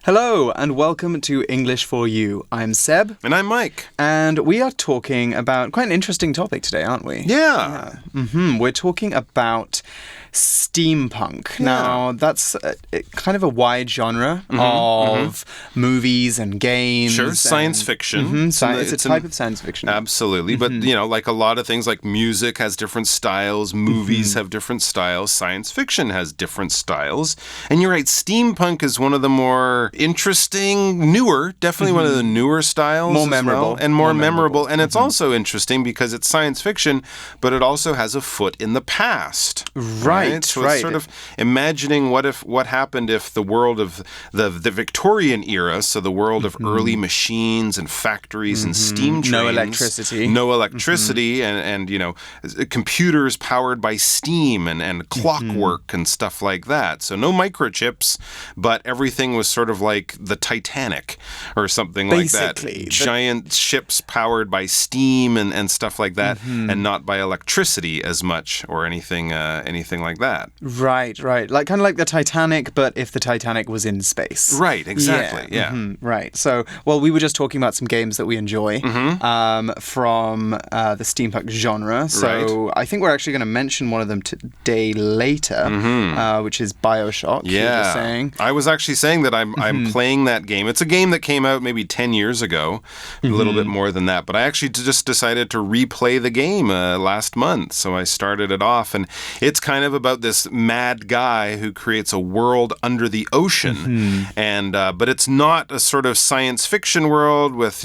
Hello and welcome to English for You. I'm Seb. And I'm Mike. And we are talking about quite an interesting topic today, aren't we? Yeah. We're talking about steampunk. Yeah. Now, that's kind of a wide genre of movies and games. Sure, science fiction. It's a type of science fiction. Absolutely. But, like a lot of things, like music has different styles, movies have different styles, science fiction has different styles. And you're right, steampunk is one of the more interesting, definitely one of the newer styles. More memorable. And more memorable. And it's also interesting because it's science fiction, but it also has a foot in the past. Right. So it's sort of imagining what happened if the world of the Victorian era, so the world of early machines and factories and steam trains. No electricity. And computers powered by steam and clockwork and stuff like that. So no microchips, but everything was sort of like the Titanic or something like that. Giant ships powered by steam and stuff like that, and not by electricity as much or anything like that. Right. Kind of like the Titanic, but if the Titanic was in space. Right, exactly, yeah. Right. So, we were just talking about some games that we enjoy from the steampunk genre. So I think we're actually going to mention one of them today later, which is BioShock. Yeah. Saying. I was actually saying that I'm playing that game. It's a game that came out maybe 10 years ago, a little bit more than that. But I actually just decided to replay the game last month. So I started it off, and it's kind of about this mad guy who creates a world under the ocean. And but it's not a sort of science fiction world with,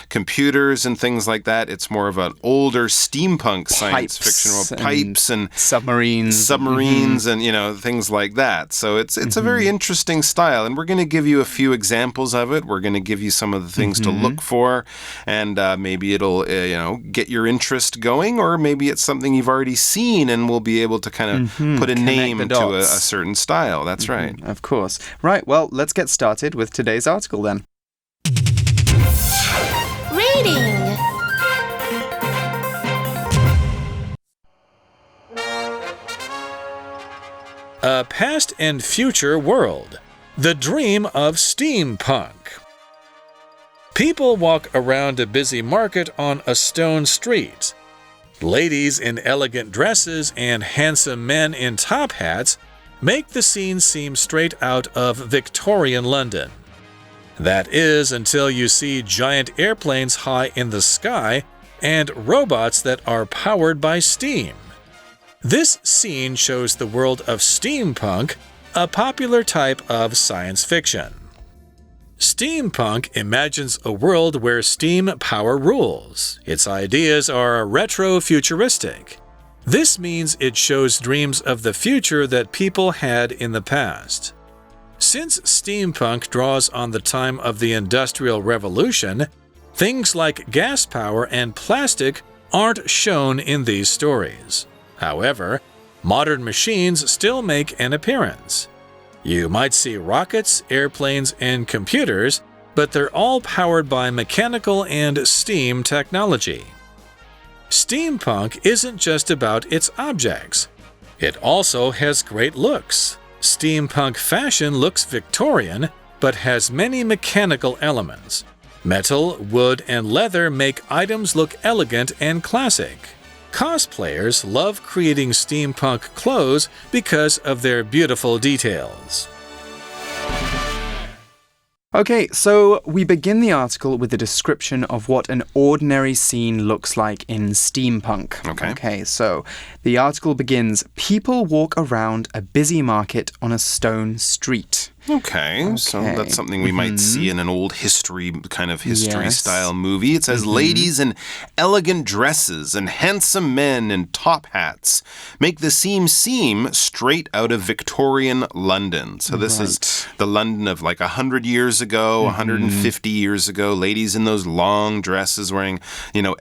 computers and things like that. It's more of an older steampunk science fiction world. Pipes and submarines and, things like that. So it's a very interesting style. And we're going to give you a few examples of it. We're going to give you some of the things to look for. And maybe it'll, get your interest going. Or maybe it's something you've already seen and we'll be able to kind of put a name to a certain style. That's right. Of course. Right, well, let's get started with today's article then. Reading. A past and future world. The dream of steampunk. People walk around a busy market on a stone street. Ladies in elegant dresses and handsome men in top hats make the scene seem straight out of Victorian London. That is until you see giant airplanes high in the sky and robots that are powered by steam. This scene shows the world of steampunk, a popular type of science fiction. Steampunk imagines a world where steam power rules. Its ideas are retro-futuristic. This means it shows dreams of the future that people had in the past. Since steampunk draws on the time of the Industrial Revolution, things like gas power and plastic aren't shown in these stories. However, modern machines still make an appearance. You might see rockets, airplanes, and computers, but they're all powered by mechanical and steam technology. Steampunk isn't just about its objects. It also has great looks. Steampunk fashion looks Victorian, but has many mechanical elements. Metal, wood, and leather make items look elegant and classic. Cosplayers love creating steampunk clothes because of their beautiful details. Okay, so we begin the article with a description of what an ordinary scene looks like in steampunk. Okay, so the article begins, people walk around a busy market on a stone street. Okay, so that's something we might see in an old history-style movie. It says, ladies in elegant dresses and handsome men in top hats make the scene seem straight out of Victorian London. So this is the London of like 100 years ago, 150 years ago. Ladies in those long dresses wearing,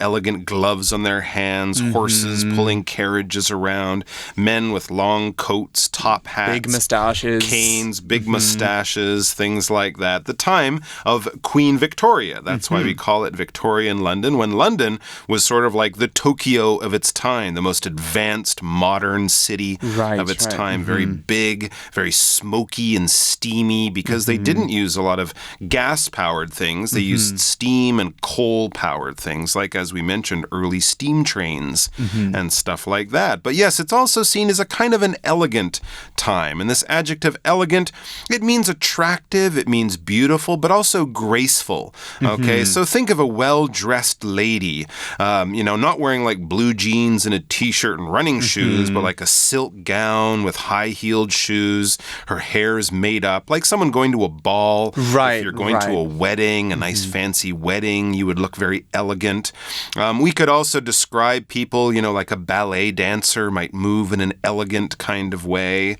elegant gloves on their hands, horses pulling carriages around, men with long coats, top hats, big mustaches, canes, big mustaches. mustaches, things like that. The time of Queen Victoria. That's why we call it Victorian London, when London was sort of like the Tokyo of its time, the most advanced modern city of its time. Very big, very smoky and steamy, because they didn't use a lot of gas-powered things. They used steam and coal-powered things, like, as we mentioned, early steam trains and stuff like that. But yes, it's also seen as a kind of an elegant time. And this adjective elegant, it means attractive, it means beautiful, but also graceful. Okay, so think of a well-dressed lady, not wearing like blue jeans and a t-shirt and running shoes, but like a silk gown with high-heeled shoes. Her hair's made up, like someone going to a ball. If you're going to a wedding, a nice fancy wedding, you would look very elegant. We could also describe people, like a ballet dancer might move in an elegant kind of way,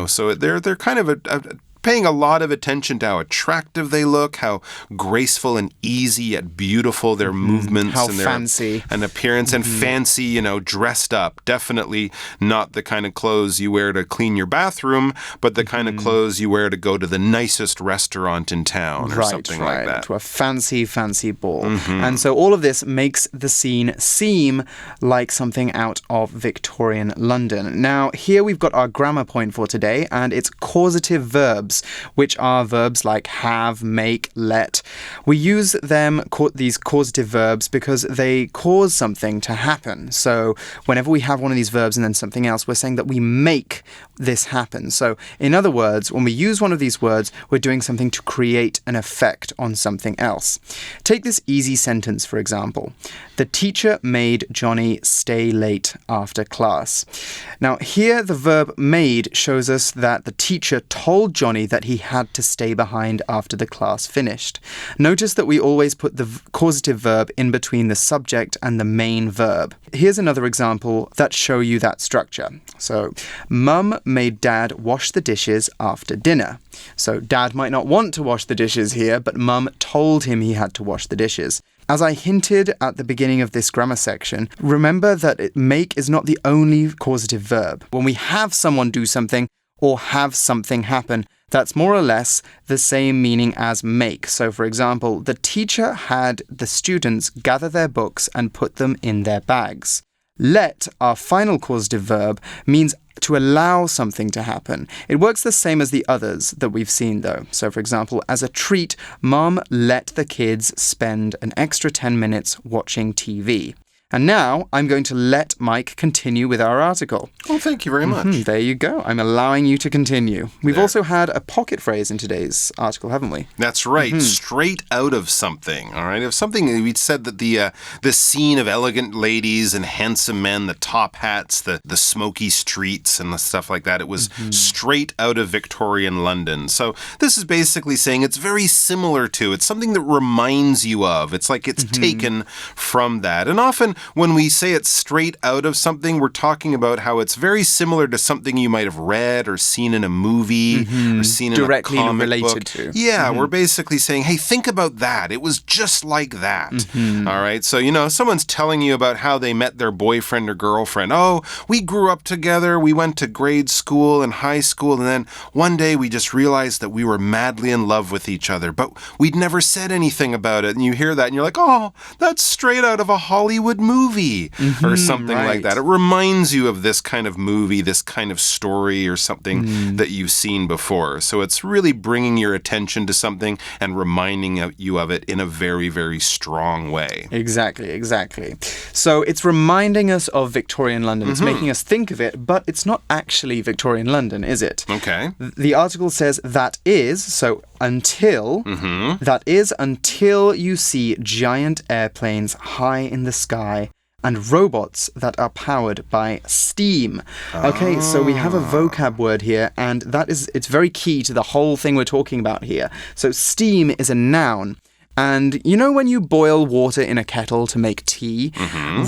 so they're kind of paying a lot of attention to how attractive they look, how graceful and easy yet beautiful their movements how and their fancy. And appearance and fancy, dressed up. Definitely not the kind of clothes you wear to clean your bathroom, but the kind of clothes you wear to go to the nicest restaurant in town or something like that. To a fancy, fancy ball. And so all of this makes the scene seem like something out of Victorian London. Now, here we've got our grammar point for today, and it's causative verbs, which are verbs like have, make, let. We use them, these causative verbs, because they cause something to happen. So whenever we have one of these verbs and then something else, we're saying that we make this happen. So in other words, when we use one of these words, we're doing something to create an effect on something else. Take this easy sentence, for example. The teacher made Johnny stay late after class. Now, here the verb made shows us that the teacher told Johnny that he had to stay behind after the class finished. Notice that we always put the causative verb in between the subject and the main verb. Here's another example that show you that structure. So, Mum made Dad wash the dishes after dinner. So, Dad might not want to wash the dishes here, but Mum told him he had to wash the dishes. As I hinted at the beginning of this grammar section, remember that make is not the only causative verb. When we have someone do something or have something happen, that's more or less the same meaning as make. So, for example, the teacher had the students gather their books and put them in their bags. Let, our final causative verb, means to allow something to happen. It works the same as the others that we've seen, though. So, for example, as a treat, Mom let the kids spend an extra 10 minutes watching TV. And now I'm going to let Mike continue with our article. Well, thank you very much. There you go. I'm allowing you to continue. We've also had a pocket phrase in today's article, haven't we? That's right. Straight out of something. All right. If something, we said that the scene of elegant ladies and handsome men, the top hats, the smoky streets and the stuff like that, it was straight out of Victorian London. So this is basically saying it's very similar to, it's something that reminds you of. It's like it's taken from that. And often when we say it's straight out of something, we're talking about how it's very similar to something you might have read or seen in a movie or seen directly in a comic related book. to. Yeah, we're basically saying, hey, think about that. It was just like that. All right. So, someone's telling you about how they met their boyfriend or girlfriend. Oh, we grew up together. We went to grade school and high school. And then one day we just realized that we were madly in love with each other, but we'd never said anything about it. And you hear that and you're like, oh, that's straight out of a Hollywood movie or something like that. It reminds you of this kind of movie, this kind of story or something that you've seen before. So it's really bringing your attention to something and reminding you of it in a very, very strong way. Exactly. So it's reminding us of Victorian London. It's making us think of it, but it's not actually Victorian London, is it? Okay. The article says that is, so until, that is until you see giant airplanes high in the sky and robots that are powered by steam. Okay, so we have a vocab word here, and it's very key to the whole thing we're talking about here. So steam is a noun. And you know when you boil water in a kettle to make tea?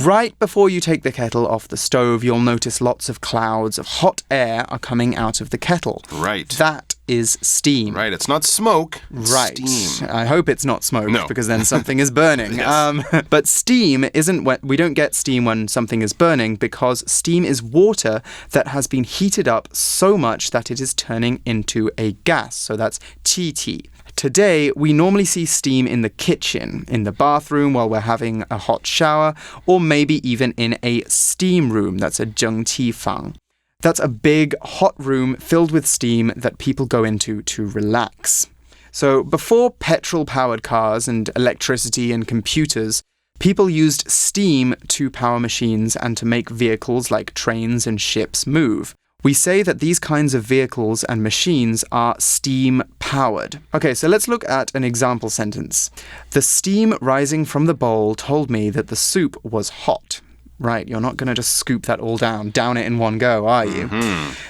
Right before you take the kettle off the stove, you'll notice lots of clouds of hot air are coming out of the kettle. Right. That is steam. Right, it's not smoke, it's right. steam. I hope it's not smoke, no. because then something is burning. Yes. But steam isn't we don't get steam when something is burning, because steam is water that has been heated up so much that it is turning into a gas. So that's TT. Today, we normally see steam in the kitchen, in the bathroom while we're having a hot shower, or maybe even in a steam room. That's a 蒸气房. That's a big, hot room filled with steam that people go into to relax. So before petrol-powered cars and electricity and computers, people used steam to power machines and to make vehicles like trains and ships move. We say that these kinds of vehicles and machines are steam-powered. Okay, so let's look at an example sentence. The steam rising from the bowl told me that the soup was hot. Right, you're not going to just scoop that all down it in one go, are you?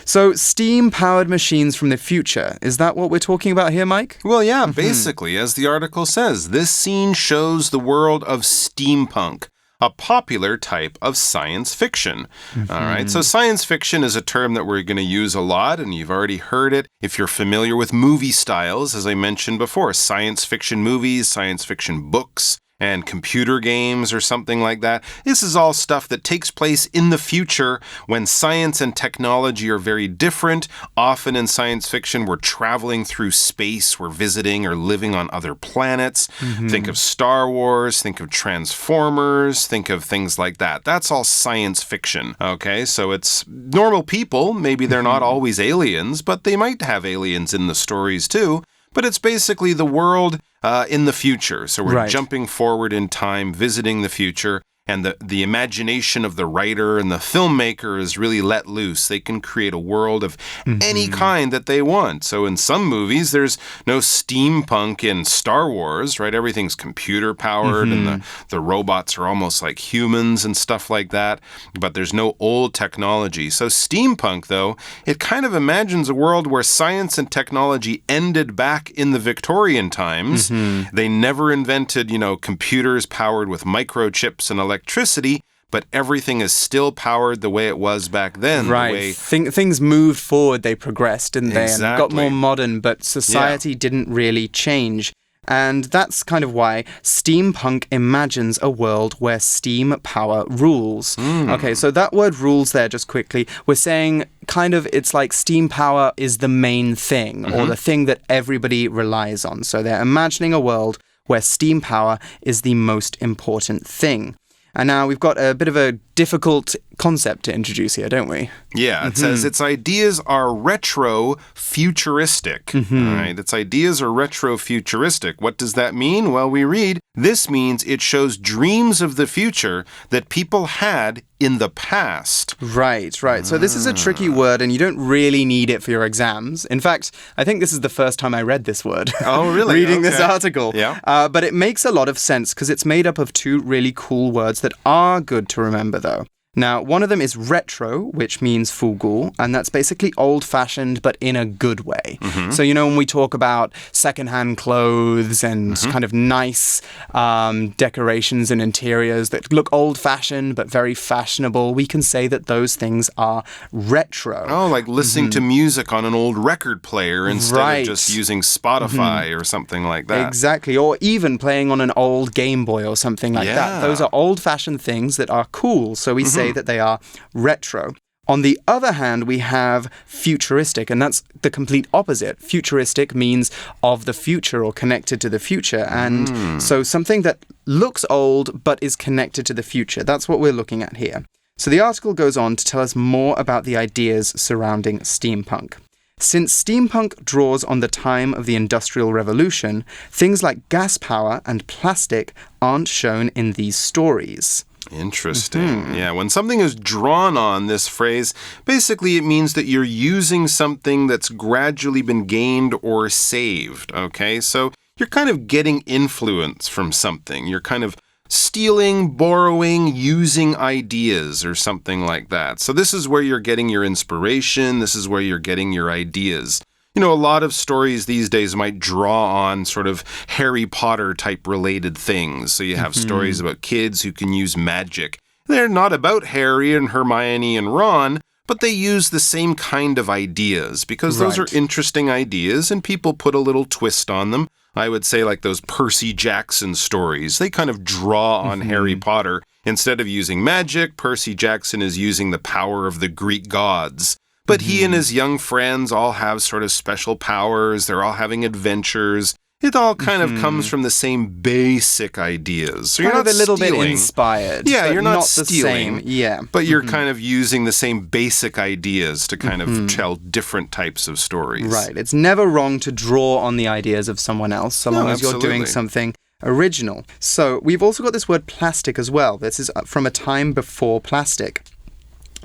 So, steam-powered machines from the future. Is that what we're talking about here, Mike? Well, yeah, basically, as the article says, this scene shows the world of steampunk, a popular type of science fiction. All right, so science fiction is a term that we're going to use a lot, and you've already heard it if you're familiar with movie styles, as I mentioned before. Science fiction movies, science fiction books, and computer games or something like that. This is all stuff that takes place in the future when science and technology are very different. Often in science fiction, we're traveling through space, we're visiting or living on other planets. Think of Star Wars, think of Transformers, think of things like that. That's all science fiction, okay? So it's normal people. Maybe they're not always aliens, but they might have aliens in the stories too. But it's basically the world in the future. So we're jumping forward in time, visiting the future, and the imagination of the writer and the filmmaker is really let loose. They can create a world of any kind that they want. So in some movies, there's no steampunk in Star Wars, right? Everything's computer-powered, and the robots are almost like humans and stuff like that. But there's no old technology. So steampunk, though, it kind of imagines a world where science and technology ended back in the Victorian times. They never invented, computers powered with microchips and electricity, but everything is still powered the way it was back then. Right. Things moved forward, they progressed, didn't they? And got more modern, but society didn't really change. And that's kind of why steampunk imagines a world where steam power rules. Okay, so that word rules there, just quickly, we're saying kind of it's like steam power is the main thing, or the thing that everybody relies on. So they're imagining a world where steam power is the most important thing. And now we've got a bit of a difficult concept to introduce here, don't we? Yeah, it says its ideas are retro-futuristic. All right, its ideas are retro-futuristic. What does that mean? Well, we read, this means it shows dreams of the future that people had in the past. Right. So this is a tricky word, and you don't really need it for your exams. In fact, I think this is the first time I read this word. Oh, really? Reading this article. Yeah. But it makes a lot of sense because it's made up of two really cool words that are good to remember, though. Now, one of them is retro, which means 复古, and that's basically old-fashioned, but in a good way. So, when we talk about secondhand clothes and kind of nice decorations and interiors that look old-fashioned, but very fashionable, we can say that those things are retro. Oh, like listening to music on an old record player instead of just using Spotify or something like that. Exactly, or even playing on an old Game Boy or something like that. Those are old-fashioned things that are cool, so we say that they are retro. On the other hand, we have futuristic, and that's the complete opposite. Futuristic means of the future or connected to the future. And so something that looks old but is connected to the future. That's what we're looking at here. So the article goes on to tell us more about the ideas surrounding steampunk. Since steampunk draws on the time of the Industrial Revolution, things like gas power and plastic aren't shown in these stories. Interesting. Yeah, when something is drawn on, this phrase, basically it means that you're using something that's gradually been gained or saved, okay? So you're kind of getting influence from something. You're kind of stealing, borrowing, using ideas or something like that. So this is where you're getting your inspiration. This is where you're getting your ideas. You know, a lot of stories these days might draw on sort of Harry Potter type related things. So you have stories about kids who can use magic. They're not about Harry and Hermione and Ron, but they use the same kind of ideas because those are interesting ideas and people put a little twist on them. I would say like those Percy Jackson stories. They kind of draw on Harry Potter. Instead of using magic, Percy Jackson is using the power of the Greek gods. But he and his young friends all have sort of special powers. They're all having adventures. It all kind of comes from the same basic ideas. So you're not a little stealing. bit inspired. Yeah, you're not stealing. The same. But you're kind of using the same basic ideas to kind of tell different types of stories. Right. It's never wrong to draw on the ideas of someone else, so long as you're doing something original. So we've also got this word plastic as well. This is from a time before plastic.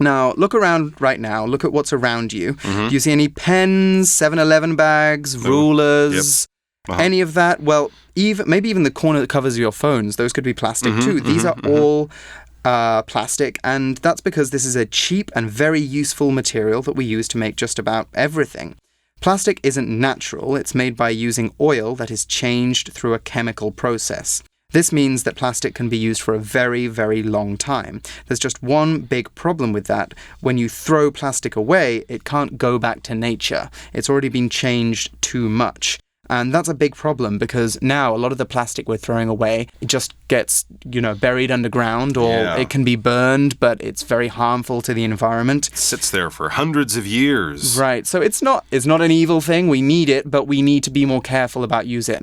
Now, look around right now. Look at what's around you. Do you see any pens, 7-Eleven bags, rulers, any of that? Well, maybe even the corner that covers your phones. Those could be plastic too. These are all plastic, and that's because this is a cheap and very useful material that we use to make just about everything. Plastic isn't natural. It's made by using oil that is changed through a chemical process. This means that plastic can be used for a very, very long time. There's just one big problem with that. When you throw plastic away, it can't go back to nature. It's already been changed too much. And that's a big problem because now a lot of the plastic we're throwing away, it just gets, buried underground or it can be burned, but it's very harmful to the environment. It sits there for hundreds of years. Right. So it's not an evil thing. We need it, but we need to be more careful about using it.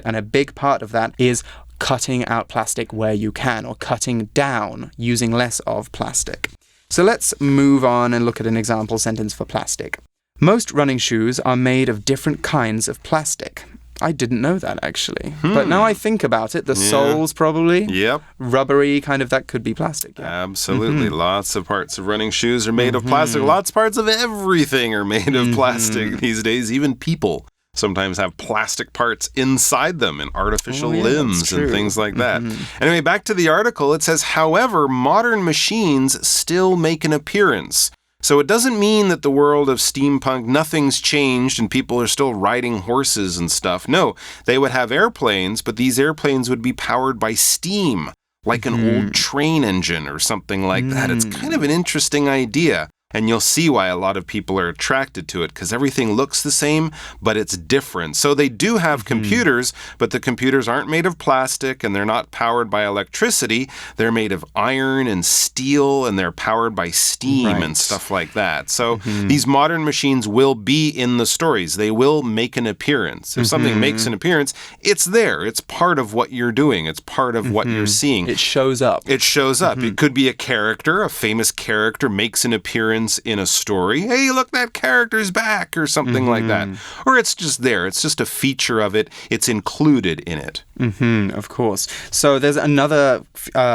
And a big part of that is cutting out plastic where you can, or cutting down, using less of plastic. So let's move on and look at an example sentence for plastic. Most running shoes are made of different kinds of plastic. I didn't know that, actually. But now I think about it, the soles probably. Yep. Rubbery, kind of, that could be plastic. Yeah. Absolutely. Lots of parts of running shoes are made of plastic. Lots of parts of everything are made of plastic these days. Even people sometimes have plastic parts inside them and artificial limbs and things like that. Anyway, back to the article. It says, however, modern machines still make an appearance. So it doesn't mean that the world of steampunk, nothing's changed and people are still riding horses and stuff. No, they would have airplanes, but these airplanes would be powered by steam, like an old train engine or something like that. It's kind of an interesting idea. And you'll see why a lot of people are attracted to it, because everything looks the same, but it's different. So they do have computers, but the computers aren't made of plastic, and they're not powered by electricity. They're made of iron and steel, and they're powered by steam and stuff like that. So these modern machines will be in the stories. They will make an appearance. If something makes an appearance, it's there. It's part of what you're doing. It's part of what you're seeing. It shows up. It shows up. It could be a character. A famous character makes an appearance in a story. Hey, look, that character's back, or something like that. Or it's just there. It's just a feature of it. It's included in it. Of course. So there's another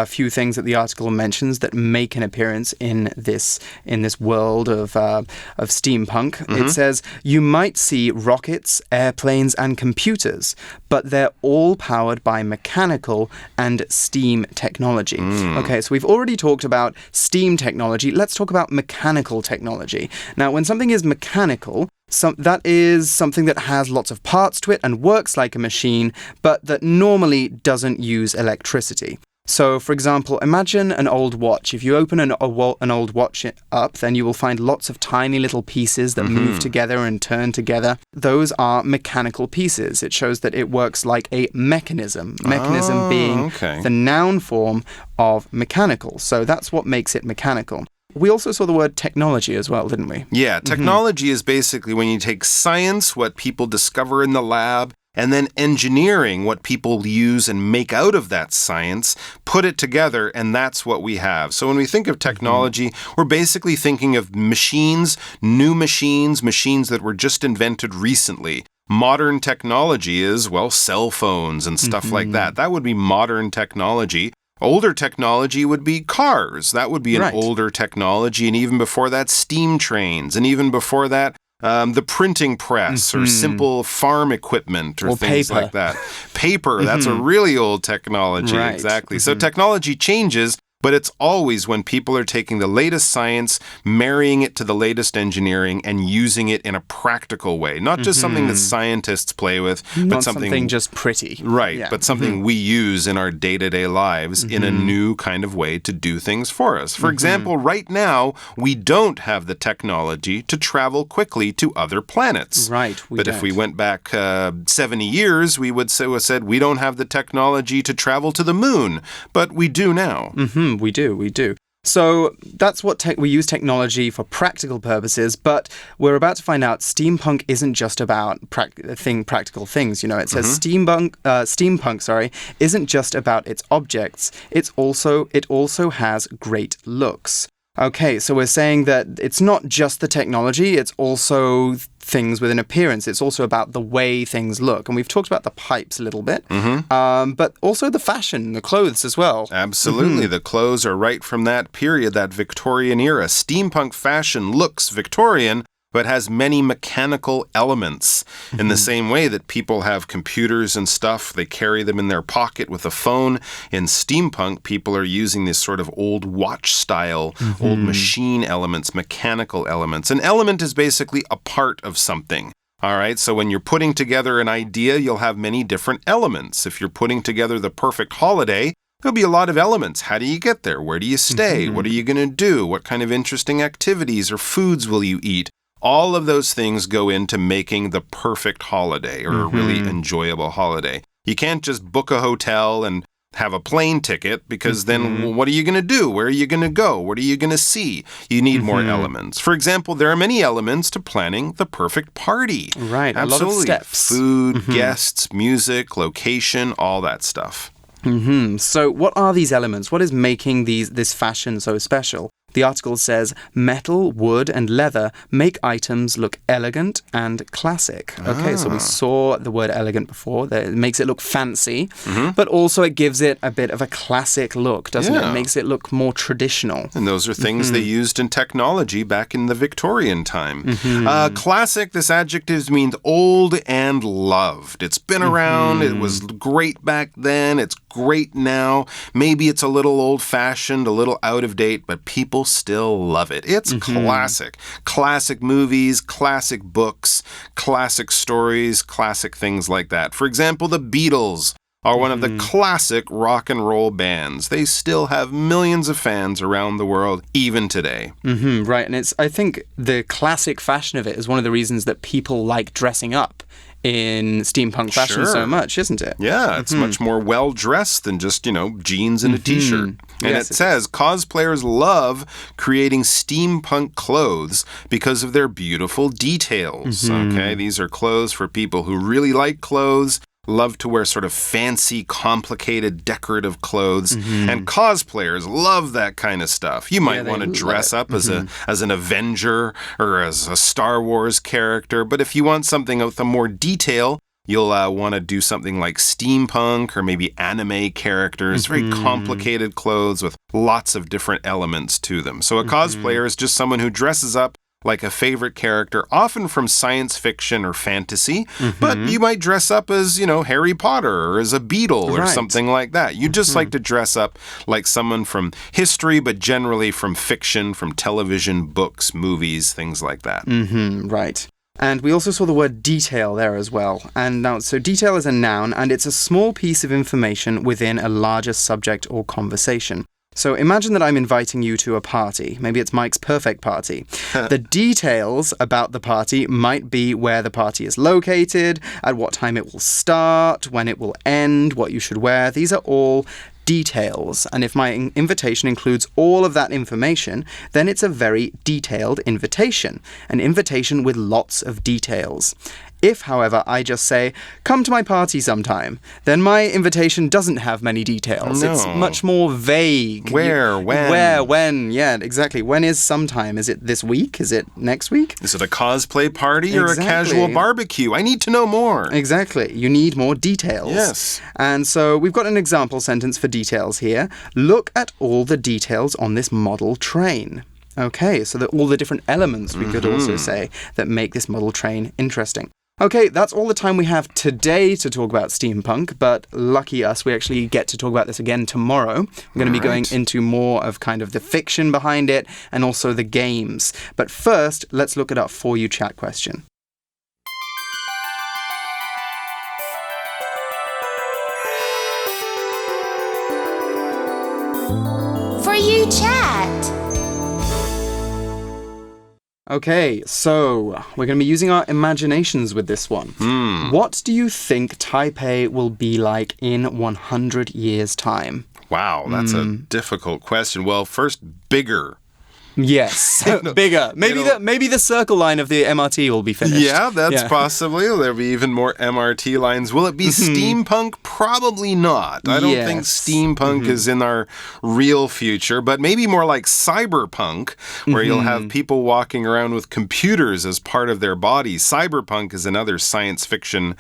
few things that the article mentions that make an appearance in this world of steampunk. It says, you might see rockets, airplanes, and computers, but they're all powered by mechanical and steam technology. Okay, so we've already talked about steam technology. Let's talk about mechanical technology. Now, when something is mechanical, that is something that has lots of parts to it and works like a machine, but that normally doesn't use electricity. So, for example, imagine an old watch. If you open an old watch up, then you will find lots of tiny little pieces that move together and turn together. Those are mechanical pieces. It shows that it works like a mechanism. Mechanism being the noun form of mechanical. So that's what makes it mechanical. We also saw the word technology as well, didn't we? Yeah, technology is basically when you take science, what people discover in the lab, and then engineering, what people use and make out of that science, put it together, and that's what we have. So when we think of technology, we're basically thinking of machines, new machines, machines that were just invented recently. Modern technology is, well, cell phones and stuff like that. That would be modern technology. Older technology would be cars. That would be an older technology. And even before that, steam trains. And even before that, the printing press or simple farm equipment or things like that. Paper, that's a really old technology. Exactly. So technology changes, But it's always when people are taking the latest science, marrying it to the latest engineering, and using it in a practical way. Not just something that scientists play with, but Not something just pretty. Right, but something we use in our day-to-day lives in a new kind of way to do things for us. For example, right now, we don't have the technology to travel quickly to other planets. Right, But if we went back 70 years, we would have said we don't have the technology to travel to the moon. But we do now. We do. So that's what we use technology for practical purposes, but we're about to find out steampunk isn't just about practical things. You know, it says steampunk, isn't just about its objects. It also has great looks. Okay, so we're saying that it's not just the technology, it's also things with an appearance. It's also about the way things look. And we've talked about the pipes a little bit, but also the fashion, the clothes as well. Absolutely. The clothes are right from that period, that Victorian era. Steampunk fashion looks Victorian, but has many mechanical elements. In the same way that people have computers and stuff, they carry them in their pocket with a phone. In steampunk, people are using this sort of old watch style, old machine elements, mechanical elements. An element is basically a part of something. All right, so when you're putting together an idea, you'll have many different elements. If you're putting together the perfect holiday, there'll be a lot of elements. How do you get there? Where do you stay? What are you going to do? What kind of interesting activities or foods will you eat? All of those things go into making the perfect holiday or a really enjoyable holiday. You can't just book a hotel and have a plane ticket because then what are you going to do? Where are you going to go? What are you going to see? You need more elements. For example, there are many elements to planning the perfect party. Right, Absolutely. A lot of steps. Food, guests, music, location, all that stuff. So what are these elements? What is making this fashion so special? The article says, metal, wood, and leather make items look elegant and classic. Okay, so we saw the word elegant before. It makes it look fancy, but also it gives it a bit of a classic look, doesn't it? It makes it look more traditional. And those are things they used in technology back in the Victorian time. Classic, this adjective means old and loved. It's been around. It was great back then. It's great now. Maybe it's a little old-fashioned, a little out of date, but people still love it. It's classic. Classic movies, classic books, classic stories, classic things like that. For example, the Beatles are one of the classic rock and roll bands. They still have millions of fans around the world, even today. Right, and I think the classic fashion of it is one of the reasons that people like dressing up in steampunk fashion so much, isn't it? Yeah, it's much more well-dressed than just, jeans and a t-shirt. And it says cosplayers love creating steampunk clothes because of their beautiful details. Okay, these are clothes for people who really like clothes, love to wear sort of fancy, complicated, decorative clothes. And cosplayers love that kind of stuff. You might want to dress up as an Avenger or as a Star Wars character, but if you want something with a more detail, you'll want to do something like steampunk or maybe anime characters, very complicated clothes with lots of different elements to them. So a cosplayer is just someone who dresses up like a favorite character, often from science fiction or fantasy, but you might dress up as, Harry Potter or as a Beatle or something like that. You just like to dress up like someone from history, but generally from fiction, from television, books, movies, things like that. Right. And we also saw the word detail there as well. And now, so detail is a noun, and it's a small piece of information within a larger subject or conversation. So imagine that I'm inviting you to a party. Maybe it's Mike's perfect party. The details about the party might be where the party is located, at what time it will start, when it will end, what you should wear. These are all details. And if my invitation includes all of that information, then it's a very detailed invitation. An invitation with lots of details. If, however, I just say, come to my party sometime, then my invitation doesn't have many details. It's much more vague. Where, when? Where, when, yeah, exactly. When is sometime? Is it this week? Is it next week? Is it a cosplay party or a casual barbecue? I need to know more. Exactly. You need more details. Yes. And so we've got an example sentence for details here. Look at all the details on this model train. Okay, so all the different elements, we could also say, that make this model train interesting. Okay, that's all the time we have today to talk about steampunk, but lucky us, we actually get to talk about this again tomorrow. We're going to be going into more of kind of the fiction behind it and also the games. But first, let's look at our For You chat question. For You chat. Okay, so we're going to be using our imaginations with this one. What do you think Taipei will be like in 100 years' time? Wow, that's a difficult question. Well, first, bigger. Yes, bigger. Maybe the circle line of the MRT will be finished. Yeah, that's possibly. There'll be even more MRT lines. Will it be steampunk? Probably not. I don't think steampunk is in our real future, but maybe more like cyberpunk, where you'll have people walking around with computers as part of their bodies. Cyberpunk is another science fiction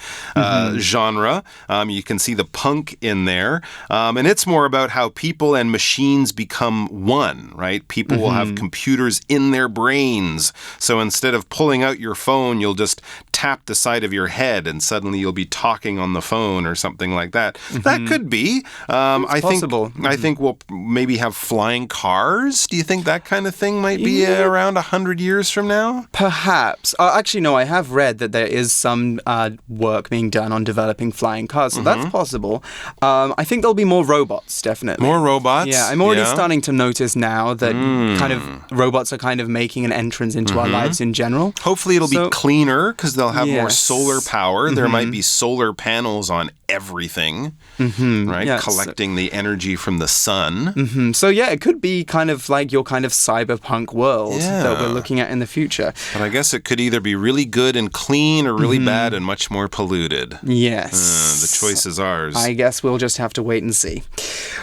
genre. You can see the punk in there. And it's more about how people and machines become one, right? People will have computers in their brains. So instead of pulling out your phone, you'll just tap the side of your head and suddenly you'll be talking on the phone or something like that. That could be. It's possible. I think we'll maybe have flying cars. Do you think that kind of thing might be around 100 years from now? Perhaps. Actually, no, I have read that there is some work being done on developing flying cars, so that's possible. I think there'll be more robots, definitely. More robots? Yeah, I'm already starting to notice now that kind of robots are kind of making an entrance into our lives in general. Hopefully it'll be cleaner because they'll have more solar power. There might be solar panels on everything, right? Yes. Collecting the energy from the sun. So yeah, it could be kind of like your kind of cyberpunk world that we're looking at in the future. But I guess it could either be really good and clean or really bad and much more polluted. Yes. The choice is ours. I guess we'll just have to wait and see.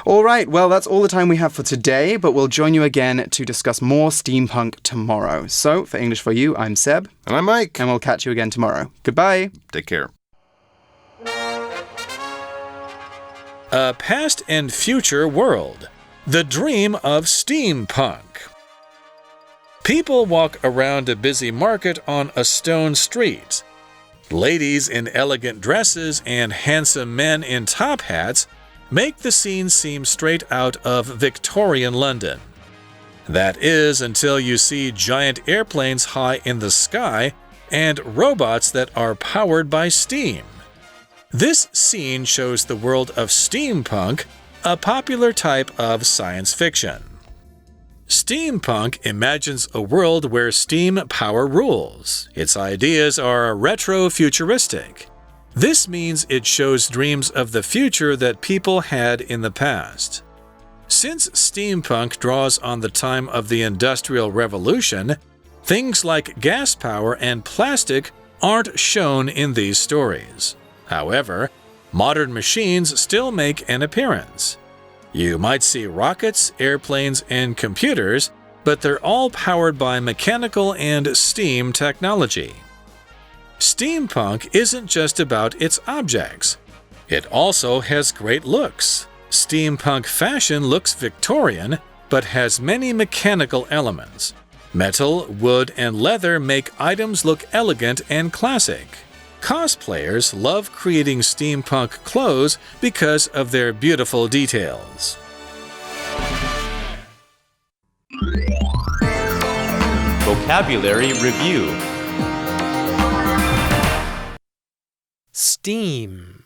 All right, well, that's all the time we have for today, but we'll join you again to discuss more steampunk tomorrow. So, for English for You, I'm Seb. And I'm Mike. And we'll catch you again tomorrow. Goodbye. Take care. A past and future world. The dream of steampunk. People walk around a busy market on a stone street. Ladies in elegant dresses and handsome men in top hats make the scene seem straight out of Victorian London. That is until you see giant airplanes high in the sky and robots that are powered by steam. This scene shows the world of steampunk, a popular type of science fiction. Steampunk imagines a world where steam power rules. Its ideas are retro-futuristic. This means it shows dreams of the future that people had in the past. Since steampunk draws on the time of the Industrial Revolution, things like gas power and plastic aren't shown in these stories. However, modern machines still make an appearance. You might see rockets, airplanes, and computers, but they're all powered by mechanical and steam technology. Steampunk isn't just about its objects. It also has great looks. Steampunk fashion looks Victorian, but has many mechanical elements. Metal, wood, and leather make items look elegant and classic. Cosplayers love creating steampunk clothes because of their beautiful details. Vocabulary Review. Steam.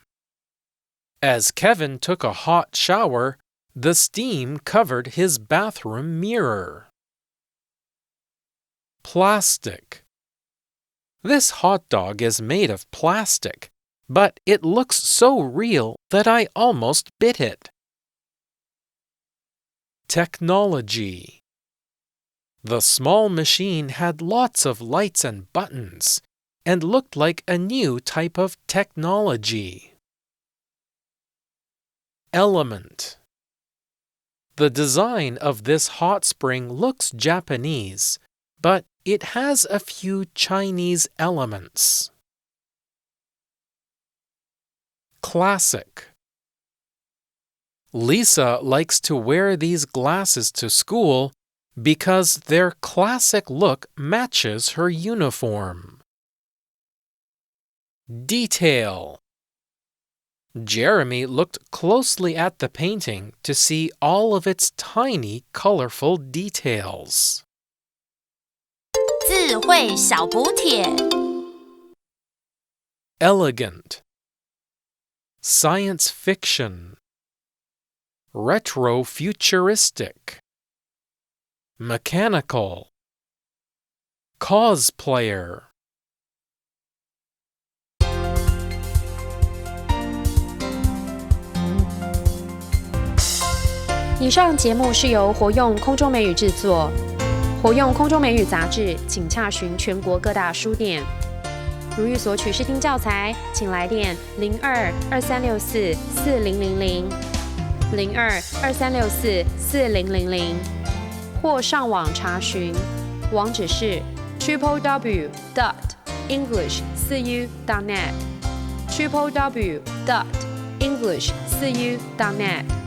As Kevin took a hot shower, the steam covered his bathroom mirror. Plastic. This hot dog is made of plastic, but it looks so real that I almost bit it. Technology. The small machine had lots of lights and buttons and looked like a new type of technology. Element. The design of this hot spring looks Japanese, but it has a few Chinese elements. Classic. Lisa likes to wear these glasses to school because their classic look matches her uniform. Detail. Jeremy looked closely at the painting to see all of its tiny, colorful details. 智慧小补帖 Elegant. Science fiction. Retro-futuristic. Mechanical. Cosplayer. 以上节目是由活用空中美语制作，活用空中美语杂志，请洽询全国各大书店。如欲索取试听教材，请来电02-2364-4000 02-2364-4000，或上网查询，网址是 www.english4u.net www.english4u.net